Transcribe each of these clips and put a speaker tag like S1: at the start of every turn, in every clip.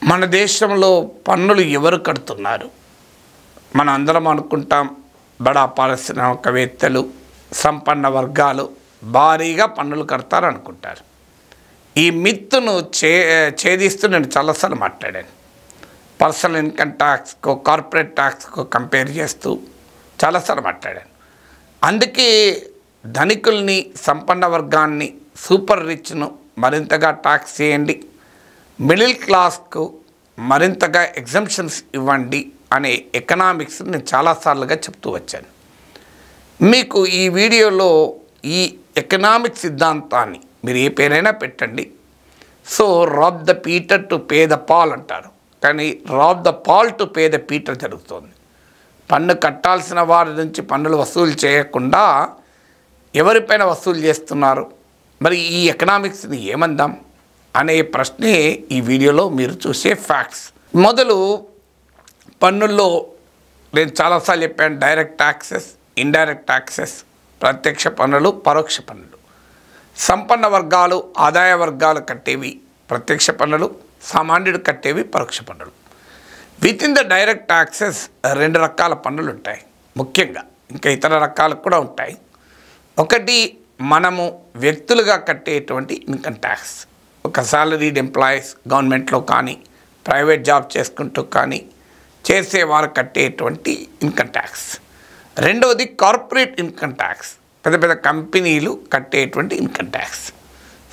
S1: మన దేశంలో పన్నులు ఎవరు కడుతున్నారు? మనం అందరం అనుకుంటాం బడా పారిశ్రామికవేత్తలు, సంపన్న వర్గాలు భారీగా పన్నులు కడతారు అనుకుంటారు. ఈ మిత్తును ఛేదిస్తూ నేను చాలాసార్లు మాట్లాడాను. పర్సనల్ ఇన్కమ్ ట్యాక్స్కు, కార్పొరేట్ ట్యాక్స్కు కంపేర్ చేస్తూ చాలాసార్లు మాట్లాడాను. అందుకే ధనికుల్ని, సంపన్న వర్గాన్ని, సూపర్ రిచ్ను మరింతగా ట్యాక్స్ చేయండి, మిడిల్ క్లాస్కు మరింతగా ఎగ్జంప్షన్స్ ఇవ్వండి అనే ఎకనామిక్స్ నేను చాలాసార్లుగా చెప్తూ వచ్చాను. మీకు ఈ వీడియోలో ఈ ఎకనామిక్ సిద్ధాంతాన్ని మీరు ఏ పేరైనా పెట్టండి. So rob the Peter to pay the Paul అంటారు, కానీ rob the Paul to pay the Peter జరుగుతుంది. పన్ను కట్టాల్సిన వారి నుంచి పన్నులు వసూలు చేయకుండా ఎవరిపైన వసూలు చేస్తున్నారు? మరి ఈ ఎకనామిక్స్ని ఏమందాం అనే ప్రశ్నే ఈ వీడియోలో మీరు చూసే ఫ్యాక్ట్స్. మొదలు పన్నుల్లో నేను చాలాసార్లు చెప్పాను, డైరెక్ట్ ట్యాక్సెస్, ఇండైరెక్ట్ ట్యాక్సెస్, ప్రత్యక్ష పన్నులు, పరోక్ష పన్నులు. సంపన్న వర్గాలు, ఆదాయ వర్గాలు కట్టేవి ప్రత్యక్ష పన్నులు, సామాన్యుడు కట్టేవి పరోక్ష పన్నులు. With in the direct taxes రెండు రకాల పన్నులు ఉంటాయి ముఖ్యంగా, ఇంకా ఇతర రకాలు కూడా ఉంటాయి. ఒకటి మనము వ్యక్తులుగా కట్టేటువంటి ఇన్కమ్ ట్యాక్స్, ఒక సాలరీడ్ ఎంప్లాయీస్ గవర్నమెంట్లో కానీ ప్రైవేట్ జాబ్ చేసుకుంటూ కానీ చేసేవారు కట్టేటువంటి ఇన్కమ్ ట్యాక్స్. రెండవది కార్పొరేట్ ఇన్కమ్ ట్యాక్స్, పెద్ద పెద్ద కంపెనీలు కట్టేటువంటి ఇన్కమ్ ట్యాక్స్.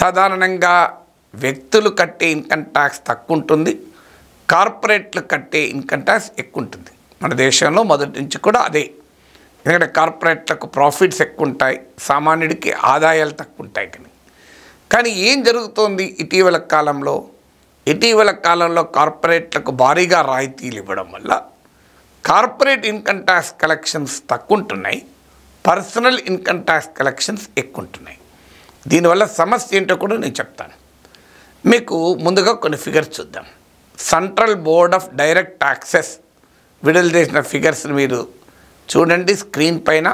S1: సాధారణంగా వ్యక్తులు కట్టే ఇన్కమ్ ట్యాక్స్ తక్కువ ఉంటుంది, కార్పొరేట్లు కట్టే ఇన్కమ్ ట్యాక్స్ ఎక్కువ ఉంటుంది. మన దేశంలో మొదటి నుంచి కూడా అదే, ఎందుకంటే కార్పొరేట్లకు ప్రాఫిట్స్ ఎక్కువ ఉంటాయి, సామాన్యుడికి ఆదాయాలు తక్కువ ఉంటాయి. కానీ ఏం జరుగుతోంది ఇటీవల కాలంలో? ఇటీవల కాలంలో కార్పొరేట్లకు భారీగా రాయితీలు ఇవ్వడం వల్ల కార్పొరేట్ ఇన్కమ్ ట్యాక్స్ కలెక్షన్స్ తక్కువ ఉంటున్నాయి, పర్సనల్ ఇన్కమ్ ట్యాక్స్ కలెక్షన్స్ ఎక్కువ ఉంటున్నాయి. దీనివల్ల సమస్య ఏంటో కూడా నేను చెప్తాను. మీకు ముందుగా కొన్ని ఫిగర్స్ చూద్దాం. Central board of direct taxes విడుదల చేసిన ఫిగర్స్ని మీరు చూడండి. స్క్రీన్ పైన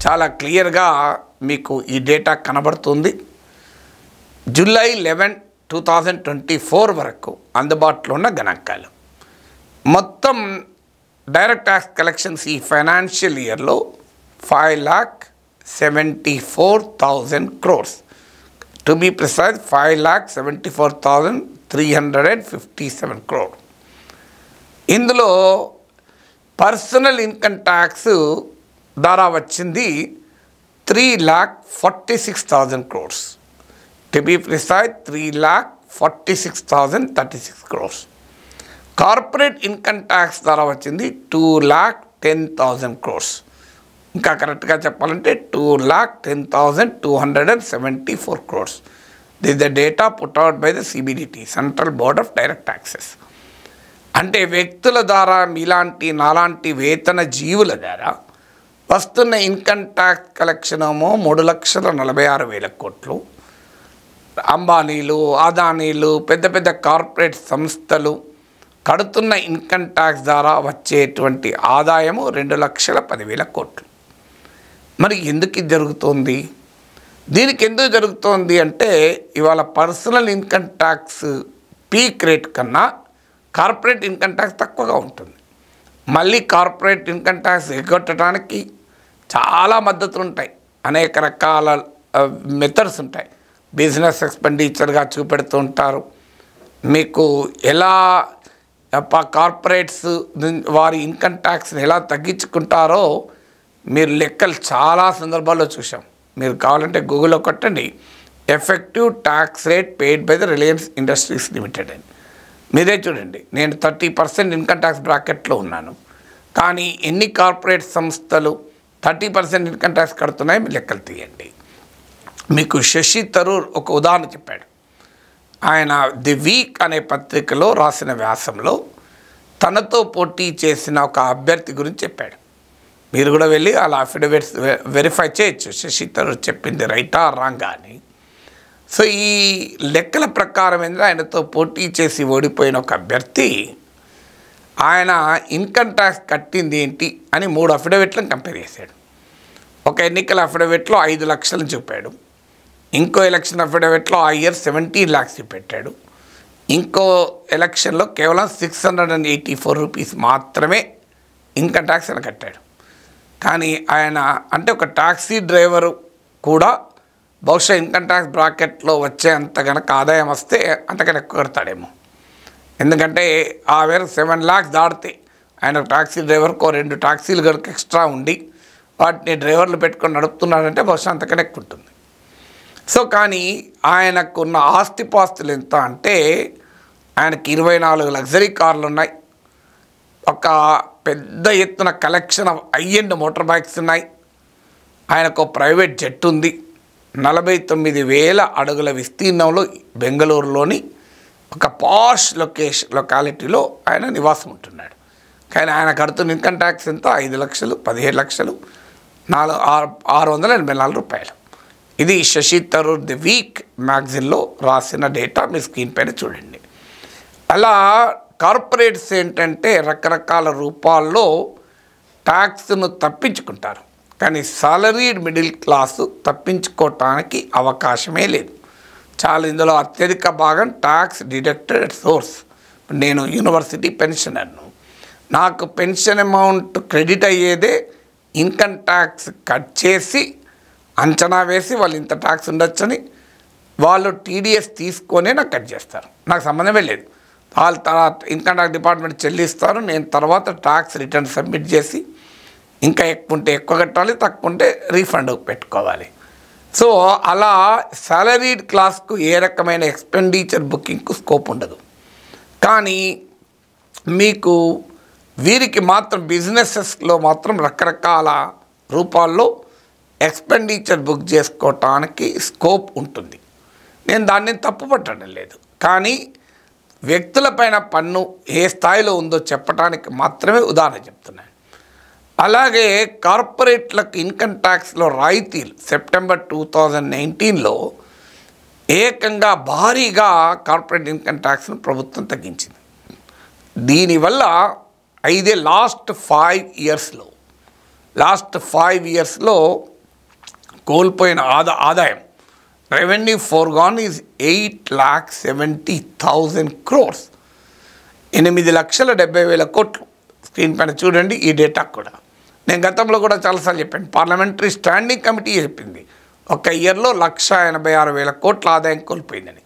S1: చాలా క్లియర్గా మీకు ఈ డేటా కనబడుతుంది. జూలై 11, 2024 వరకు అందుబాటులో ఉన్న గణాంకాలు. మొత్తం డైరెక్ట్ ట్యాక్స్ కలెక్షన్స్ ఈ ఫైనాన్షియల్ ఇయర్లో 5,74,000 crores. To be precise 5,74,357 crore. ఇందులో పర్సనల్ ఇన్కమ్ ట్యాక్స్ ద్వారా వచ్చింది 3,46,000 crores. To be precise 3,46,036 crores. Corporate income tax ద్వారా వచ్చింది 2,10,000 crores. ఇంకా కరెక్ట్గా చెప్పాలంటే 2,10,274 crores. This is the data put out by the CBDT, central board of direct taxes. అంటే వ్యక్తుల ద్వారా, మీలాంటి నాలాంటి వేతన జీవుల ద్వారా వస్తున్న ఇన్కమ్ ట్యాక్స్ కలెక్షన్ ఏమో 3,46,000 కోట్లు. అంబానీలు, అదానీలు, పెద్ద పెద్ద కార్పొరేట్ సంస్థలు కడుతున్న ఇన్కమ్ ట్యాక్స్ ద్వారా వచ్చేటువంటి ఆదాయము 2,10,000 కోట్లు. మరి ఎందుకు ఇది జరుగుతోంది? దీనికి ఎందుకు జరుగుతోంది అంటే, ఇవాళ personal income tax peak rate కన్నా కార్పొరేట్ ఇన్కమ్ ట్యాక్స్ తక్కువగా ఉంటుంది. మళ్ళీ కార్పొరేట్ ఇన్కమ్ ట్యాక్స్ ఎగ్గొట్టడానికి చాలా మద్దతులు ఉంటాయి, అనేక రకాల మెథడ్స్ ఉంటాయి. బిజినెస్ ఎక్స్పెండిచర్గా చూపెడుతూ ఉంటారు. మీకు ఎలా కార్పొరేట్స్ వారి ఇన్కమ్ ట్యాక్స్ని ఎలా తగ్గించుకుంటారో మీరు లెక్కలు చాలా సందర్భాల్లో చూసాం. మీరు కావాలంటే గూగుల్లో కొట్టండి, effective tax rate paid by the Reliance industries limited అని. మీరే చూడండి. నేను 30% ఇన్కమ్ ట్యాక్స్ బ్రాకెట్లో ఉన్నాను, కానీ ఎన్ని కార్పొరేట్ సంస్థలు 30% ఇన్కమ్ ట్యాక్స్ కడుతున్నాయి మీరు లెక్కలు తీయండి. మీకు శశి థరూర్ ఒక ఉదాహరణ చెప్పాడు. ఆయన ది వీక్ అనే పత్రికలో రాసిన వ్యాసంలో తనతో పోటీ చేసిన ఒక అభ్యర్థి గురించి చెప్పాడు. మీరు కూడా వెళ్ళి అలా అఫిడవిట్స్ వెరిఫై చేయొచ్చు, శశి థరూర్ చెప్పింది రైటా రాంగా అని. సో ఈ లెక్కల ప్రకారం ఏంటంటే, ఆయనతో పోటీ చేసి ఓడిపోయిన ఒక అభ్యర్థి ఆయన ఇన్కమ్ ట్యాక్స్ కట్టింది ఏంటి అని 3 అఫిడవిట్లను కంపేర్ చేశాడు. ఒక ఎన్నికల అఫిడవిట్లో 5 లక్షలను చూపాడు, ఇంకో ఎలక్షన్ అఫిడవిట్లో ఆ ఇయర్ 17 lakhs చూపెట్టాడు, ఇంకో ఎలక్షన్లో కేవలం 684 రూపీస్ మాత్రమే ఇన్కమ్ ట్యాక్స్ అని కట్టాడు. కానీ ఆయన అంటే ఒక టాక్సీ డ్రైవరు కూడా బహుశా ఇన్కమ్ ట్యాక్స్ బ్రాకెట్లో వచ్చే అంత కనుక ఆదాయం వస్తే అంతకన్నా ఎక్కువ కడతాడేమో. ఎందుకంటే ఆ వేరు 7 lakhs దాటితే ఆయన టాక్సీ డ్రైవర్కో 2 టాక్సీలు కనుక ఎక్స్ట్రా ఉండి వాటిని డ్రైవర్లు పెట్టుకొని నడుపుతున్నాడంటే బహుశా అంతకన్నా ఎక్కువ ఉంటుంది. సో కానీ ఆయనకున్న ఆస్తిపాస్తులు ఎంత అంటే ఆయనకి 24 లగ్జరీ కార్లు ఉన్నాయి, ఒక పెద్ద ఎత్తున collection of high end motor bikes ఉన్నాయి, ఆయనకు ప్రైవేట్ జెట్ ఉంది, 49,000 అడుగుల విస్తీర్ణంలో బెంగళూరులోని ఒక పాష్ లొకాలిటీలో ఆయన నివాసం ఉంటున్నాడు. కానీ ఆయన కడుతున్న ఇన్కమ్ ట్యాక్స్ ఎంత? 5 లక్షలు, 17 లక్షలు, 684 రూపాయలు. ఇది శశి థరూర్ ది వీక్ మ్యాగజైన్లో రాసిన డేటా మీరు స్క్రీన్ పైన చూడండి. అలా కార్పొరేట్స్ ఏంటంటే రకరకాల రూపాల్లో ట్యాక్స్ను తప్పించుకుంటారు. కానీ సాలరీడ్ మిడిల్ క్లాసు తప్పించుకోవటానికి అవకాశమే లేదు. చాలా ఇందులో అత్యధిక భాగం ట్యాక్స్ డిడక్టెడ్ సోర్స్. నేను యూనివర్సిటీ పెన్షనర్ను, నాకు పెన్షన్ అమౌంట్ క్రెడిట్ అయ్యేదే ఇన్కమ్ ట్యాక్స్ కట్ చేసి అంచనా వేసి వాళ్ళు ఇంత ట్యాక్స్ ఉండొచ్చని వాళ్ళు టీడీఎస్ తీసుకొనే నాకు కట్ చేస్తారు. నాకు సంబంధమే లేదు. వాళ్ళ తర్వాత ఇన్కమ్ ట్యాక్స్ డిపార్ట్మెంట్ చెల్లిస్తారు, నేను తర్వాత ట్యాక్స్ రిటర్న్ సబ్మిట్ చేసి ఇంకా ఎక్కువ ఉంటే ఎక్కువ కట్టాలి, తక్కువ ఉంటే రీఫండ్ పెట్టుకోవాలి. సో అలా సాలరీడ్ క్లాస్కు ఏ రకమైన ఎక్స్పెండిచర్ బుకింగ్కు స్కోప్ ఉండదు. కానీ మీకు వీరికి మాత్రం బిజినెసెస్లో మాత్రం రకరకాల రూపాల్లో ఎక్స్పెండిచర్ బుక్ చేసుకోవటానికి స్కోప్ ఉంటుంది. నేను దాన్ని తప్పు పట్టడం లేదు. కానీ వ్యక్తులపైన పన్ను ఏ స్థాయిలో ఉందో చెప్పడానికి మాత్రమే ఉదాహరణ చెప్తున్నాను. అలాగే కార్పొరేట్లకు ఇన్కమ్ ట్యాక్స్లో రాయితీలు సెప్టెంబర్ 2019లో ఏకంగా భారీగా కార్పొరేట్ ఇన్కమ్ ట్యాక్స్ను ప్రభుత్వం తగ్గించింది. దీనివల్ల లాస్ట్ 5 ఇయర్స్లో కోల్పోయిన ఆదాయం రెవెన్యూ ఫోర్గాన్ ఈజ్ 8,70,000 crores, 8,70,000 కోట్లు. స్క్రీన్ పైన చూడండి ఈ డేటా కూడా. నేను గతంలో కూడా చాలాసార్లు చెప్పాను, పార్లమెంటరీ స్టాండింగ్ కమిటీ చెప్పింది ఒక ఇయర్లో 1,86,000 కోట్ల ఆదాయం కోల్పోయిందని.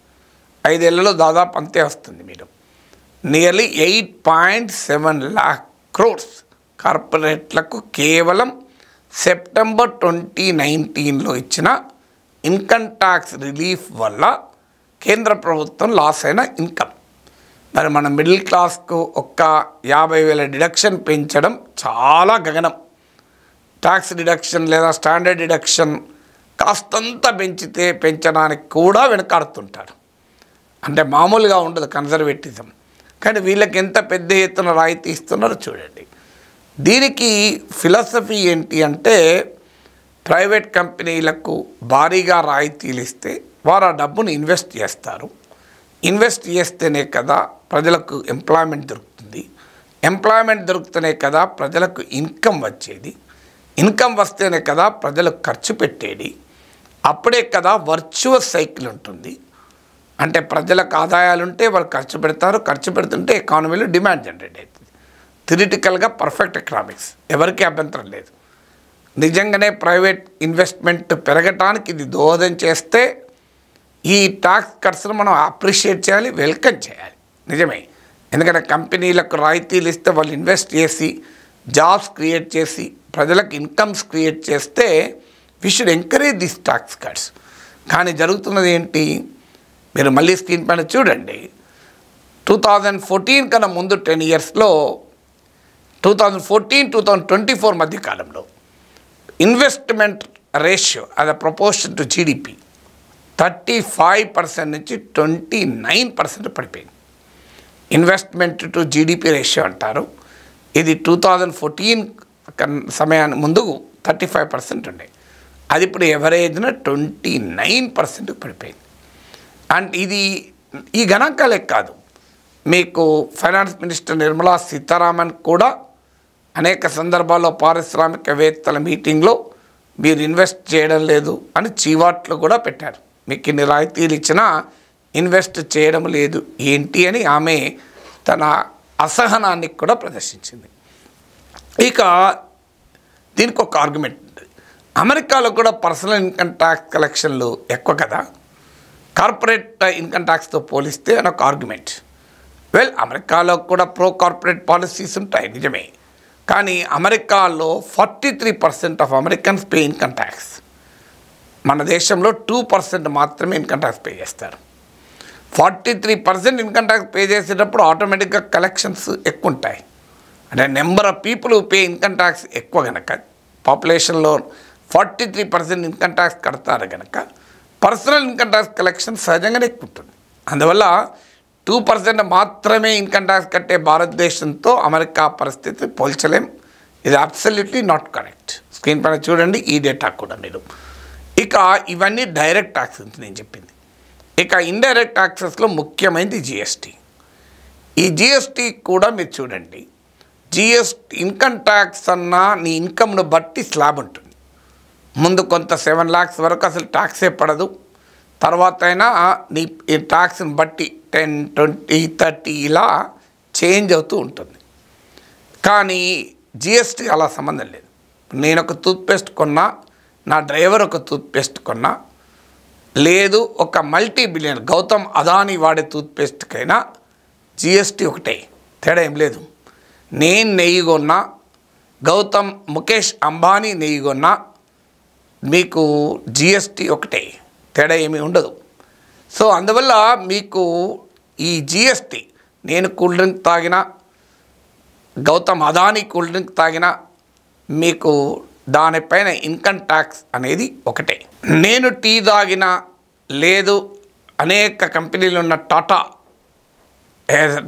S1: 5 ఏళ్లలో దాదాపు అంతే వస్తుంది. మీరు నియర్లీ 8.7 lakh crores కార్పొరేట్లకు కేవలం సెప్టెంబర్ 2019లో ఇచ్చిన ఇన్కమ్ ట్యాక్స్ రిలీఫ్ వల్ల కేంద్ర ప్రభుత్వం లాస్ అయిన ఇన్కమ్. మరి మన మిడిల్ క్లాస్కు ఒక్క 50,000 డిడక్షన్ పెంచడం చాలా గగనం. ట్యాక్స్ డిడక్షన్ లేదా స్టాండర్డ్ డిడక్షన్ కాస్తంత పెంచడానికి కూడా వెనకాడుతుంటారు. అంటే మామూలుగా ఉండదు కన్జర్వేటిజం. కానీ వీళ్ళకి ఎంత పెద్ద ఎత్తున రాయితీ ఇస్తున్నారో చూడండి. దీనికి ఫిలాసఫీ ఏంటి అంటే ప్రైవేట్ కంపెనీలకు భారీగా రాయితీలు ఇస్తే వారు ఆ డబ్బును ఇన్వెస్ట్ చేస్తారు. ఇన్వెస్ట్ చేస్తేనే కదా ప్రజలకు ఎంప్లాయ్మెంట్ దొరుకుతుంది. ఎంప్లాయ్మెంట్ దొరుకుతూనే కదా ప్రజలకు ఇన్కమ్ వచ్చేది. ఇన్కమ్ వస్తేనే కదా ప్రజలకు ఖర్చు పెట్టేది. అప్పుడే కదా వర్చువస్ సైకిల్ ఉంటుంది. అంటే ప్రజలకు ఆదాయాలు ఉంటే వాళ్ళు ఖర్చు పెడతారు, ఖర్చు పెడుతుంటే ఎకానమీలో డిమాండ్ జనరేట్ అవుతుంది. థిరిటికల్గా పర్ఫెక్ట్ ఎకనామిక్స్, ఎవరికీ అభ్యంతరం లేదు. నిజంగానే ప్రైవేట్ ఇన్వెస్ట్మెంట్ పెరగటానికి ఇది దోహదం చేస్తే ఈ ట్యాక్స్ కట్స్ను మనం అప్రిషియేట్ చేయాలి, వెల్కమ్ చేయాలి. నిజమే, ఎందుకంటే కంపెనీలకు రాయితీలు ఇస్తే వాళ్ళు ఇన్వెస్ట్ చేసి జాబ్స్ క్రియేట్ చేసి ప్రజలకు ఇన్కమ్స్ క్రియేట్ చేస్తే we should encourage this tax cuts. కానీ జరుగుతున్నది ఏంటి? మీరు మళ్ళీ స్క్రీన్ పైన చూడండి. 2014 కన్నా ముందు 10 ఇయర్స్లో 2014-2024 మధ్య కాలంలో ఇన్వెస్ట్మెంట్ రేషియో అది ప్రపోర్షన్ టు జీడిపి 35% నుంచి 29% పడిపోయింది. ఇన్వెస్ట్మెంట్ టు జీడిపి రేషియో అంటారు. ఇది 2014 సమయాన్ని ముందు 35% ఉండే, అది ఇప్పుడు ఎవరేజ్న 29% పడిపోయింది. అండ్ ఇది ఈ గణాంకాలే కాదు, మీకు ఫైనాన్స్ మినిస్టర్ నిర్మలా సీతారామన్ కూడా అనేక సందర్భాల్లో పారిశ్రామికవేత్తల మీటింగ్లో మీరు ఇన్వెస్ట్ చేయడం లేదు అని చీవాట్లు కూడా పెట్టారు. మీకు ఇన్ని రాయితీలు ఇచ్చినా ఇన్వెస్ట్ చేయడం లేదు ఏంటి అని ఆమె తన అసహనాన్ని కూడా ప్రదర్శించింది. ఇక దీనికి ఒక ఆర్గ్యుమెంట్ ఉంది. అమెరికాలో కూడా పర్సనల్ ఇన్కమ్ ట్యాక్స్ కలెక్షన్లు ఎక్కువ కదా, కార్పొరేట్ ఇన్కమ్ ట్యాక్స్తో పోలిస్తే అని ఒక ఆర్గ్యుమెంట్. అమెరికాలో కూడా ప్రో కార్పొరేట్ పాలసీస్ ఉంటాయి నిజమే, కానీ అమెరికాలో 43% of Americans pay income tax. మన దేశంలో 2% మాత్రమే ఇన్కమ్ ట్యాక్స్ పే చేస్తారు. 43% ఇన్కమ్ ట్యాక్స్ పే చేసేటప్పుడు ఆటోమేటిక్గా కలెక్షన్స్ ఎక్కువ ఉంటాయి. అంటే number of people pay income tax ఎక్కువ కనుక, పాపులేషన్లో 43% ఇన్కమ్ ట్యాక్స్ కడతారు కనుక పర్సనల్ ఇన్కమ్ ట్యాక్స్ కలెక్షన్ సహజంగానే ఎక్కువ ఉంటుంది. అందువల్ల 2% మాత్రమే ఇన్కమ్ ట్యాక్స్ కట్టే భారతదేశంతో అమెరికా పరిస్థితి పోల్చలేం. ఇది అబ్సల్యూట్లీ నాట్ కరెక్ట్. స్క్రీన్ పైన చూడండి ఈ డేటా కూడా మీరు. ఇక ఇవన్నీ డైరెక్ట్ ట్యాక్స్ నేను చెప్పింది. ఇక ఇండైరెక్ట్ ట్యాక్సెస్లో ముఖ్యమైనది జిఎస్టీ. ఈ జిఎస్టీ కూడా మీరు చూడండి, జిఎస్టీ ఇన్కమ్ ట్యాక్స్ అన్నా నీ ఇన్కమ్ను బట్టి స్లాబ్ ఉంటుంది. ముందు కొంత 7 lakhs వరకు అసలు ట్యాక్సే పడదు, తర్వాత అయినా నీ ఈ ట్యాక్స్ని బట్టి 10, 20, 30 ఇలా చేంజ్ అవుతూ ఉంటుంది. కానీ జిఎస్టీ అలా సంబంధం లేదు. నేను ఒక టూత్పేస్ట్ కొన్నా, నా డ్రైవర్ ఒక టూత్పేస్ట్ కొన్నా, లేదు ఒక మల్టీ బిలియన్ గౌతమ్ అదానీ వాడే టూత్పేస్ట్కైనా జిఎస్టీ ఒకటే, తేడా ఏం లేదు. నేను నెయ్యి కొన్నా, గౌతమ్ ముఖేష్ అంబానీ నెయ్యి కొన్నా మీకు జిఎస్టీ ఒకటే, తేడా ఏమీ ఉండదు. సో అందువల్ల మీకు ఈ జిఎస్టీ, నేను కూల్ డ్రింక్ తాగినా, గౌతమ్ అదానీ కూల్ డ్రింక్ తాగినా మీకు దానిపైన ఇన్కమ్ ట్యాక్స్ అనేది ఒకటే. నేను టీ తాగినా, లేదు అనేక కంపెనీలు ఉన్న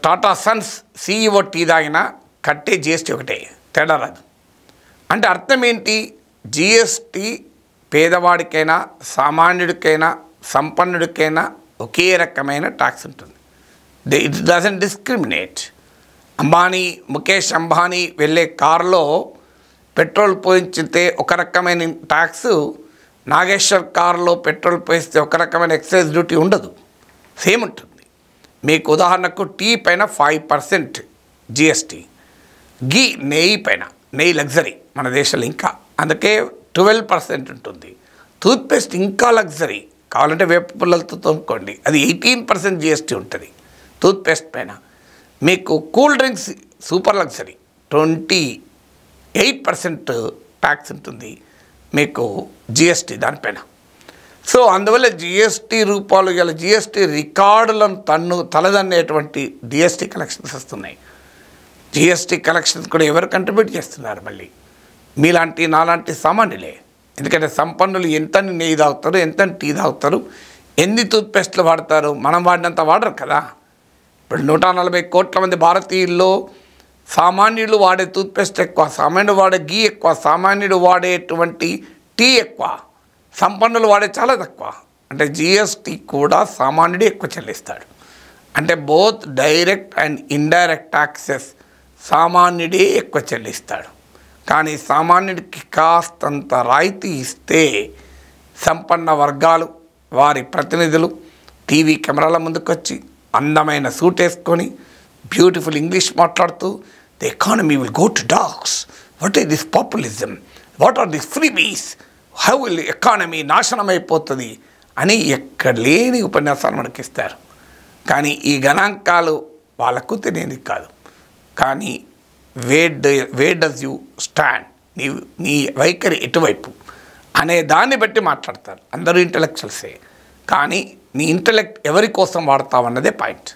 S1: టాటా సన్స్ CEO టీ తాగినా కట్టే జిఎస్టీ ఒకటే, తేడా రాదు. అంటే అర్థం ఏంటి? జిఎస్టీ పేదవాడికైనా, సామాన్యుడికైనా, సంపన్నుడికైనా ఒకే రకమైన ట్యాక్స్ ఉంటుంది. It doesn't discriminate. Ambani, Mukesh Ambani వెళ్ళే కారులో పెట్రోల్ పోయించితే ఒక రకమైన ట్యాక్స్, నాగేశ్వర్ కారులో పెట్రోల్ పోయిస్తే ఒక రకమైన ఎక్సైజ్ డ్యూటీ ఉండదు, సేమ్ ఉంటుంది. మీకు ఉదాహరణకు టీ పైన 5% జిఎస్టీ, గీ నెయ్యి పైన, నెయ్యి లగ్జరీ మన దేశంలో ఇంకా, అందుకే 12% ఉంటుంది. టూత్పేస్ట్ ఇంకా లగ్జరీ, కావాలంటే వేప పుల్లలతో తోముకోండి, అది 18% జిఎస్టీ ఉంటుంది టూత్పేస్ట్ పైన. మీకు cool drinks super luxury 28% tax ఉంటుంది మీకు జిఎస్టీ దానిపైన. సో అందువల్ల జిఎస్టీ రూపాలు గల జిఎస్టీ రికార్డులను తలదన్నేటువంటి జిఎస్టీ కలెక్షన్స్ వస్తున్నాయి. జిఎస్టీ కలెక్షన్స్ కూడా ఎవరు కంట్రిబ్యూట్ చేస్తున్నారు? మళ్ళీ మీలాంటి నాలాంటి సామాన్యులే. ఎందుకంటే సంపన్నులు ఎంత నెయ్యి తాగుతారు, ఎంత టీ తాగుతారు, ఎన్ని టూత్పేస్ట్లు వాడతారు, మనం వాడినంత వాడరు కదా. ఇప్పుడు 140 కోట్ల మంది భారతీయుల్లో సామాన్యులు వాడే టూత్పేస్ట్ ఎక్కువ, సామాన్యుడు వాడే గీ ఎక్కువ, సామాన్యుడు వాడేటువంటి టీ ఎక్కువ, సంపన్నులు వాడే చాలా తక్కువ. అంటే జిఎస్టీ కూడా సామాన్యుడు ఎక్కువ చెల్లిస్తాడు. అంటే both direct and indirect taxes సామాన్యుడే ఎక్కువ చెల్లిస్తాడు. కానీ సామాన్యుడికి కాస్తంత రాయితీ ఇస్తే సంపన్న వర్గాలు, వారి ప్రతినిధులు టీవీ కెమెరాల ముందుకొచ్చి అందమైన సూట్ వేసుకొని బ్యూటిఫుల్ ఇంగ్లీష్ మాట్లాడుతూ the economy will go to dogs, what is this populism, what are this freebies, how will economy నాశనం అయిపోతుంది అని ఎక్కడ లేని ఉపన్యాసాలు మనకిస్తారు. కానీ ఈ గణాంకాలు వాళ్ళకు తెలియదు కాదు. కానీ where does you stand, నీ వైఖరి ఎటువైపు అనే దాన్ని బట్టి మాట్లాడతారు. అందరూ ఇంటలెక్చువల్సే, కానీ నీ ఇంటలెక్ట్ ఎవరి కోసం వాడతావు అన్నదే పాయింట్.